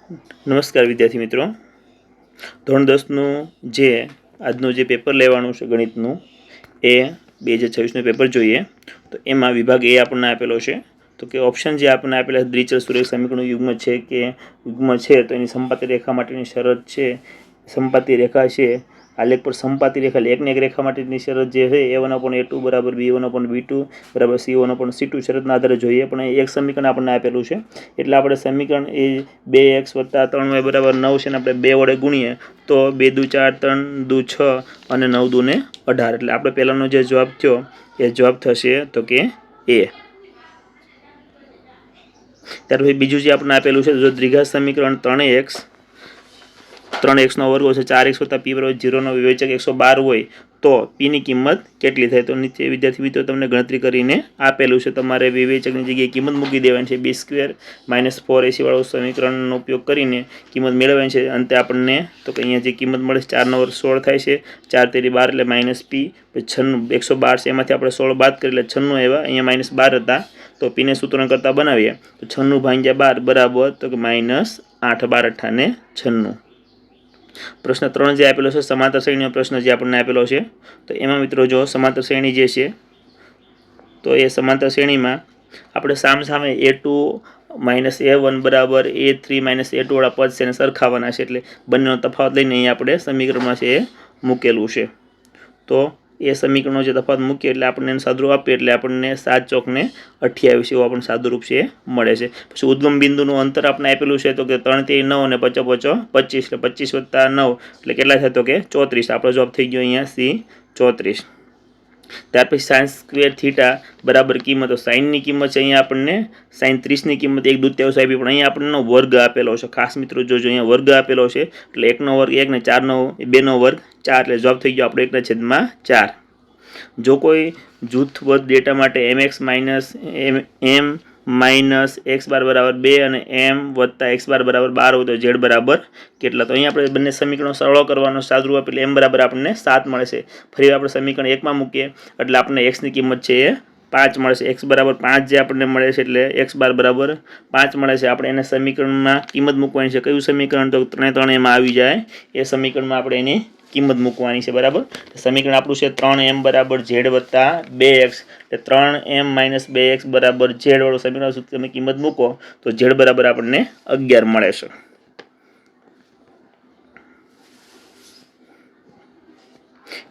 નમસ્કાર વિદ્યાર્થી મિત્રો, ધોરણ 10નું જે આજનું જે પેપર લેવાનું છે ગણિતનું એ 2026નું પેપર જોઈએ. તો એમાં વિભાગ એ આપણને આપેલો છે. તો કે ઓપ્શન જે આપણને આપેલા દ્વિચલ સુરેખ સમીકરણનું યુગ્મ છે કે યુગ્મ છે તો એની સમપાતી રેખા માટેની શરત છે. સમપાતી રેખા છે, આલેખ પર સમપાતી રેખા એકને એક રેખા માટેની શરત જે છે a1/a2 બરાબર b1/b2 બરાબર c1/c2 શરતના આધારે જોઈએ. પણ એક સમીકરણ આપણને આપેલું છે એટલે આપણે સમીકરણ એ 2x + 3y = 9 છે ને આપણે 2 વડે ગુણીએ તો 2 × 2 = 4, 3 × 2 = 6 અને 9 × 2 = 18. એટલે આપણે પહેલાંનો જે જવાબ થયો એ જવાબ થશે તો કે એ. ત્યાર પછી બીજું જે આપણને આપેલું છે, જો દ્વિઘાત સમીકરણ 3x નો વર્ગ છે 4x + p = 0 નો વિવેચક 112 હોય તો p ની કિંમત કેટલી થાય? તો નીચે વિદ્યાર્થી મિત્રો તમને ગણતરી કરીને આપેલું છે. તમારે વિવેચકની જગ્યાએ કિંમત મૂકી દેવાની છે. b² - 4ac વાળું સમીકરણનો ઉપયોગ કરીને કિંમત મેળવવાની છે. અંતે આપણને તો કે અહીંયા જે કિંમત મળે છે 4 નો વર્ગ 16 થાય છે, 4 તેરી 12 એટલે -p, પછી 96 112 છે એમાંથી આપણે 16 બાદ કરી એટલે 96 આવ્યા. અહીંયા -12 હતા તો p ને સૂત્રણ કરતા બનાવીએ તો 96/12 બરાબર તો કે -8, 12 × 8 = 96. પ્રશ્ન 3 જે આપેલો છે સમાંતર શ્રેણીનો પ્રશ્ન જે આપણને આપેલો છે. તો એમાં મિત્રો જો સમાંતર શ્રેણી જે છે તો એ સમાંતર શ્રેણીમાં આપણે સામે a2 - a1 બરાબર a3 - a2 વાળા પદ છે એને સરખાવવાના છે. એટલે બંનેનો તફાવત લઈને અહીંયા આપણે સમીકરણમાં છે એ મૂકેલું છે. તો એ સમીકરણનો જે તફાવત મૂકીએ એટલે આપણને એને સાદુરૂપ આપીએ એટલે આપણને 7 × 4 = 28 એવું આપણને સાદુરૂપ છે મળે છે. પછી ઉદ્ગમ બિંદુનું અંતર આપણે આપેલું છે તો કે 3 × 9 અને 5 × 5 = 25 એટલે 25 + 9 એટલે કેટલા થાય તો કે 34. આપણો જવાબ થઈ ગયો અહીંયા C 34. ત્યાર પછી sin² બરાબર કિંમત, તો સાઇનની કિંમત છે અહીંયા આપણને sin 30ની કિંમત 1/2 આપી, પણ અહીંયા આપણને વર્ગ આપેલો છે. ખાસ મિત્રો જોજો અહીંયા વર્ગ આપેલો છે એટલે 1 નો વર્ગ 1 ને 4 નો 2 નો વર્ગ 4 એટલે જવાબ થઈ ગયો આપણો 1/4. જો કોઈ જૂથબદ્ધ ડેટા માટે mx - x બાર બરાબર 2 અને m + x બાર બરાબર 12 હોય તો z બરાબર કેટલા? તો અહીંયા આપણે બંને સમીકરણો સરળ કરવાનો, સાદુરૂપ આપીએ એટલે m બરાબર આપણને 7 મળે છે. ફરી આપણે સમીકરણ 1 માં મૂકીએ એટલે આપણને x ની કિંમત છે એ 5 મળે છે. x બરાબર 5 જે આપણને મળે છે એટલે x બાર બરાબર 5 મળે છે. આપણે એને સમીકરણમાં કિંમત મૂકવાની છે. કયું સમીકરણ? તો 3 એમાં આવી જાય એ સમીકરણમાં આપણે એની કિંમત મૂકવાની છે. બરાબર, સમીકરણ આપણું છે 3m બરાબર z + 2x એટલે 3m - 2x બરાબર z વાળું સમીકરણ તમે કિંમત મૂકો તો z બરાબર આપણને 11 મળે છે.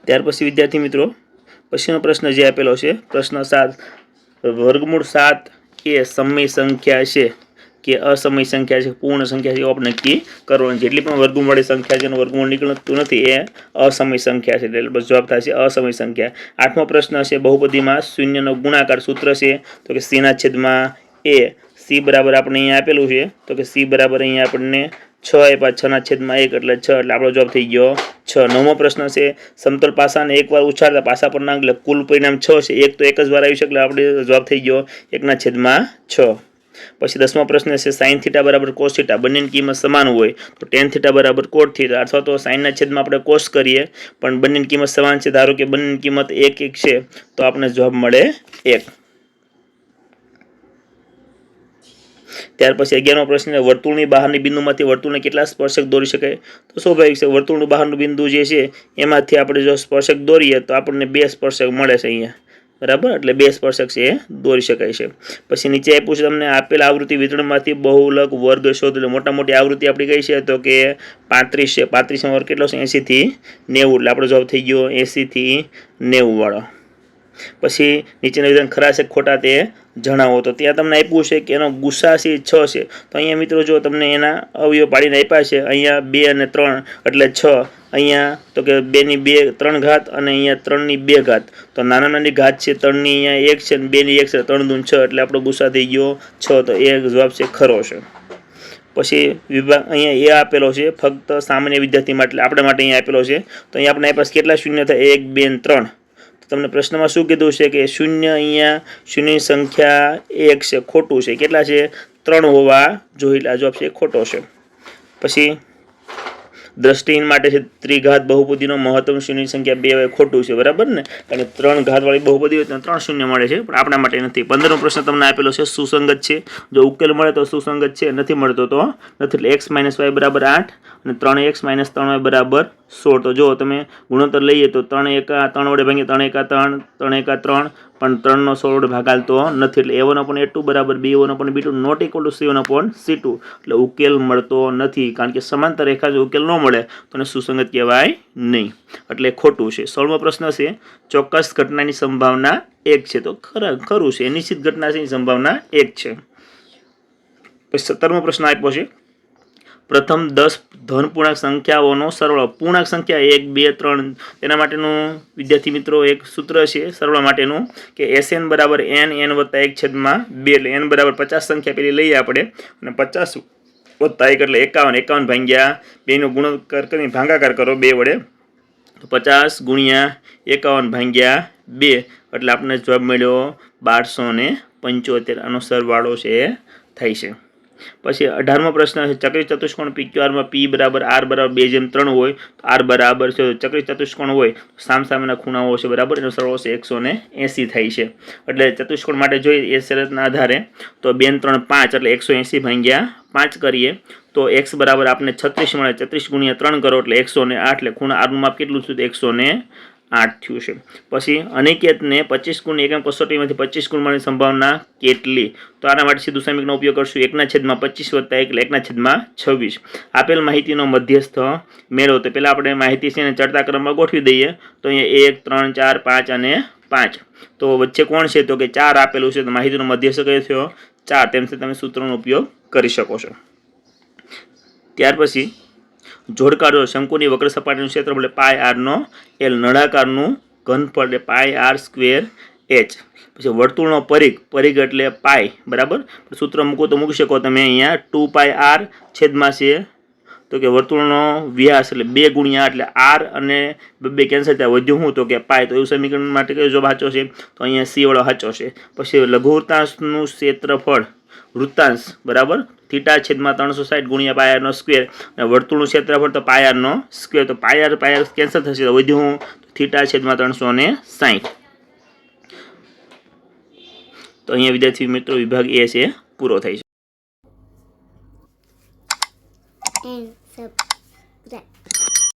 ત્યાર પછી વિદ્યાર્થી મિત્રો પછીનો પ્રશ્ન જે આપેલો છે પ્રશ્ન 7, વર્ગમૂળ 7 એ સમય સંખ્યા છે કે અસમય સંખ્યા છે, પૂર્ણ સંખ્યા છે એવું આપણે નક્કી કરવાનું. જેટલી પણ વર્ગમૂળવાળી સંખ્યા છે એનું વર્ગમૂળ નીકળતું નથી એ અસમય સંખ્યા છે. એટલે બસ જવાબ થશે અસમય સંખ્યા. 8મો પ્રશ્ન છે બહુપદીમાં શૂન્યનો ગુણાકાર સૂત્ર છે તો કે c/a. c બરાબર આપણે અહીંયા આપેલું છે તો કે c બરાબર અહીંયા આપણને 6 આપ્યા, 6/1 એટલે 6 એટલે આપણો જવાબ થઈ ગયો 6. 9મો પ્રશ્ન છે સમતલ પાસાને એકવાર ઉછાળતા પાસા પરના એટલે કુલ પરિણામ 6 છે. એક તો એક જ વાર આવી શકે એટલે આપણે જવાબ થઈ ગયો 1/6. પછી 10મો પ્રશ્ન છે sin θ બરાબર cos θ બંનેની કિંમત સમાન હોય તો tan θ બરાબર cot θ, અથવા તો સાઇનના છેદમાં આપણે cos કરીએ પણ બંનેની કિંમત સમાન છે. ધારો કે બંનેની કિંમત 1 છે તો આપણને જવાબ મળે 1. ત્યાર પછી 11મો પ્રશ્ન, વર્તુળની બહારની બિંદુમાંથી વર્તુળને કેટલા સ્પર્શક દોરી શકાય? તો સ્વાભાવિક છે વર્તુળનું બહારનું બિંદુ જે છે એમાંથી આપણે જો સ્પર્શક દોરીએ તો આપણને 2 સ્પર્શક મળે છે અહીંયા. બરાબર, એટલે 2 સ્પર્શક છે એ દોરી શકાય છે. પછી નીચે આપ્યું છે તમને આપેલ આવૃત્તિ વિતરણમાંથી બહુલક વર્ગ શોધ. એટલે મોટા મોટી આવૃત્તિ આપણી કઈ છે તો કે 35 છે. 35નો વર્ગ કેટલો છે? 80 થી 90 એટલે આપણો જવાબ થઈ ગયો 80 થી 90 વાળો. પછી નીચેના વિધાન ખરા છે ખોટા તે જણાવો. તો ત્યાં તમને આપ્યું છે કે એનો ગુસા છે 6 છે. તો અહીંયા મિત્રો જો તમને એના અવયવ પાડીને આપ્યા છે અહીંયા 2 અને 3 એટલે 6. અહીંયા તો કે 2 ની 3 ઘાત અને અહીંયા 3 ની 2 ઘાત. તો નાની ઘાત છે 3 ની અહીંયા 1 છે અને 2 ની 1 છે, 3 દૂ 6 એટલે આપણો ગુસા થઈ ગયો 6. તો એ જવાબ છે ખરો છે. પછી વિભાગ અહીંયા એ આપેલો છે ફક્ત સામાન્ય વિદ્યાર્થી માટે, આપણે માટે અહીંયા આપેલો છે. તો અહીંયા આપણે આપ્યા કેટલા શૂન્ય થાય? 1 2 અને 3. તો તમને પ્રશ્નમાં શું કીધું છે કે શૂન્ય, અહીંયા શૂન્યની સંખ્યા 1 છે, ખોટું છે. કેટલા છે? 3 હોવા જોઈએ. આ જવાબ છે ખોટો છે. પછી દ્રષ્ટિહીન માટે છે ત્રિઘાત બહુપદીનો મહત્તમ શૂન્ય સંખ્યા 2 હોય, ખોટું છે, બરાબર ને? અને 3 ઘાતવાળી બહુપદી હોય તો 3 શૂન્ય મળે છે, પણ આપણા માટે નથી. 15મો પ્રશ્ન તમને આપેલો છે સુસંગત છે, જો ઉકેલ મળે તો સુસંગત છે, નથી મળતો તો નથી. એટલે x - y બરાબર 8 અને 3x - 3y બરાબર 16. તો જો તમે ગુણોત્તર લઈએ તો 3 એકા 3 વડે ભાંગીએ 3 એકા 3 3 એકા 3, પણ 3 નો 16 વડે ભાગ હાલતો નથી. એટલે a1/a2 બરાબર b1/b2 not equal to c1/c2. એટલે ઉકેલ મળતો નથી, કારણ કે સમાંતર રેખા જો ઉકેલ ન મળે તો એને સુસંગત કહેવાય નહીં, એટલે ખોટું છે. 16મો પ્રશ્ન છે ચોક્કસ ઘટનાની સંભાવના 1 છે, તો ખરું છે. નિશ્ચિત ઘટનાની સંભાવના 1 છે. પછી 17મો પ્રશ્ન આપ્યો છે પ્રથમ 10 ધન પૂર્ણાંક સંખ્યાઓનો સરવાળો. પૂર્ણાંક સંખ્યા 1 2 3 તેના માટેનું વિદ્યાર્થી મિત્રો એક સૂત્ર છે સરવાળા માટેનું કે SN બરાબર n n વત્તા 1/2. એટલે n બરાબર 50 સંખ્યા પેલી લઈએ આપણે, અને 50 વત્તા 1 એટલે 51. 51 ભાગ્યા 2 નો ગુણાકાર કરીને ભાગાકાર કરો 2 વડે, તો 50 ગુણ્યા 51 ભાગ્યા 2 એટલે આપણને જવાબ મળ્યો 1275. આનો સરવાળો છે થાય છે. પછી 18મો પ્રશ્ન છે ચક્રી ચતુષ્કોણ PQR માં P બરાબર R બરાબર 2/3 હોય, તો R બરાબર છે ચક્રી ચતુષ્કોણ હોય સામસામેના ખૂણાઓ છે, બરાબર, એનો સરવાળો છે 180 થાય છે. એટલે ચતુષ્કોણ માટે જોઈએ એ શરતના આધારે તો 2 3 5 એટલે 180 ભાગ્યા 5 કરીએ તો x બરાબર આપણે 36 મળે. 36 ગુણ્યા 3 કરો એટલે 108. એટલે ખૂણા R નું માપ કેટલું થયું? 108 થયું છે. પછી અનિકેતને 25 ગુણ એકમ કસોટીમાંથી 25 ગુણ મળવાની સંભાવના કેટલી? તો આના માટે સીધું સમીકરણનો ઉપયોગ કરશું. 1/25 વત્તા 1 એટલે 1/26. આપેલ માહિતીનો મધ્યસ્થ મેળવો. તો પહેલાં આપણે માહિતી છે ને ચડતા ક્રમમાં ગોઠવી દઈએ. તો અહીંયા 1 3 4 5 અને 5. તો વચ્ચે કોણ છે? તો કે 4 આપેલું છે. તો માહિતીનો મધ્યસ્થ કયો થયો? 4. તેમથી તમે સૂત્રનો ઉપયોગ કરી શકો છો. ત્યાર પછી જોડકારો શંકુની વક્ર સપાટીનું ક્ષેત્રફળ પાય r નો l, નળાકારનું ઘનફળ એટલે પાય r સ્ક્વેર h. પછી વર્તુળનો પરિઘ એટલે પાય, બરાબર. સૂત્ર મૂકો તો મૂકી શકો તમે અહીંયા 2 પાય r છેદમાં છે તો કે વર્તુળનો વ્યાસ એટલે 2 ગુણ્યા એટલે r અને 2 કેન્સલ થયા, વધ્યું શું? તો કે પાય. તો એવું સમીકરણ માટે કયો જવાબ સાચો છે? તો અહીંયા c વાળો સાચો છે. પછી લઘુવૃત્તાંશનું ક્ષેત્રફળ વૃત્તાંશ બરાબર θ છેદમાં 360 ગુણ્યા પાય r નો સ્ક્વેર, અને વર્તુળનું ક્ષેત્રફળ તો પાય r નો સ્ક્વેર. તો પાય r કેન્સલ થશે, તો વધ્યું θ છેદમાં 360. તો અહીંયા વિદ્યાર્થી મિત્રો વિભાગ A છે પૂરો થાય છે.